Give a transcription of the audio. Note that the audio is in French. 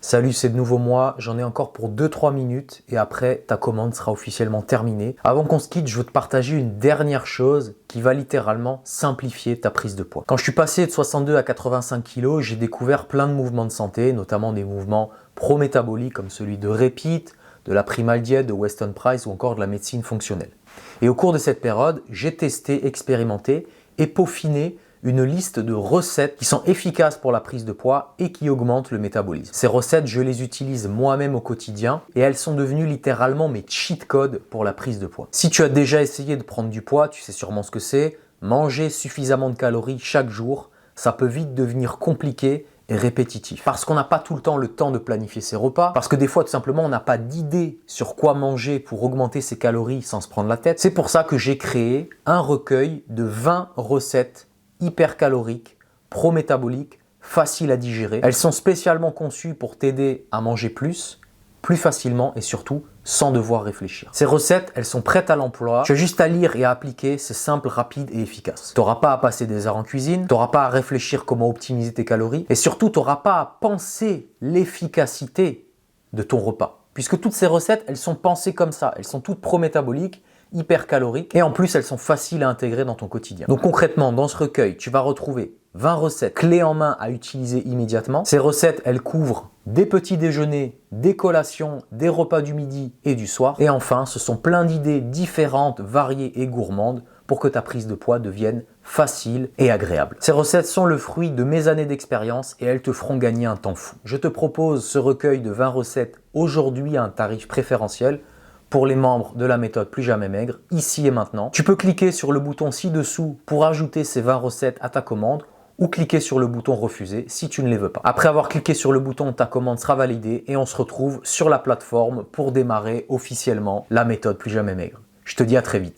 Salut, c'est de nouveau moi, j'en ai encore pour 2-3 minutes et après ta commande sera officiellement terminée. Avant qu'on se quitte, je veux te partager une dernière chose qui va littéralement simplifier ta prise de poids. Quand je suis passé de 62 à 85 kg, j'ai découvert plein de mouvements de santé, notamment des mouvements pro-métaboliques comme celui de Repeat, de la Primal Diet, de Weston Price ou encore de la médecine fonctionnelle. Et au cours de cette période, j'ai testé, expérimenté et peaufiné une liste de recettes qui sont efficaces pour la prise de poids et qui augmentent le métabolisme. Ces recettes, je les utilise moi-même au quotidien et elles sont devenues littéralement mes cheat codes pour la prise de poids. Si tu as déjà essayé de prendre du poids, tu sais sûrement ce que c'est. Manger suffisamment de calories chaque jour, ça peut vite devenir compliqué et répétitif. Parce qu'on n'a pas tout le temps de planifier ses repas, parce que des fois tout simplement on n'a pas d'idée sur quoi manger pour augmenter ses calories sans se prendre la tête. C'est pour ça que j'ai créé un recueil de 20 recettes hyper caloriques, pro-métaboliques, faciles à digérer. Elles sont spécialement conçues pour t'aider à manger plus facilement et surtout sans devoir réfléchir. Ces recettes, elles sont prêtes à l'emploi. Tu as juste à lire et à appliquer, c'est simple, rapide et efficace. Tu n'auras pas à passer des heures en cuisine, tu n'auras pas à réfléchir comment optimiser tes calories et surtout tu n'auras pas à penser l'efficacité de ton repas. Puisque toutes ces recettes, elles sont pensées comme ça, elles sont toutes pro-métaboliques, hyper caloriques et en plus elles sont faciles à intégrer dans ton quotidien. Donc concrètement, dans ce recueil, tu vas retrouver 20 recettes clés en main à utiliser immédiatement. Ces recettes, elles couvrent des petits déjeuners, des collations, des repas du midi et du soir. Et enfin, ce sont plein d'idées différentes, variées et gourmandes pour que ta prise de poids devienne facile et agréable. Ces recettes sont le fruit de mes années d'expérience et elles te feront gagner un temps fou. Je te propose ce recueil de 20 recettes aujourd'hui à un tarif préférentiel pour les membres de la méthode Plus Jamais Maigre, ici et maintenant. Tu peux cliquer sur le bouton ci-dessous pour ajouter ces 20 recettes à ta commande ou cliquer sur le bouton refuser si tu ne les veux pas. Après avoir cliqué sur le bouton, ta commande sera validée et on se retrouve sur la plateforme pour démarrer officiellement la méthode Plus Jamais Maigre. Je te dis à très vite.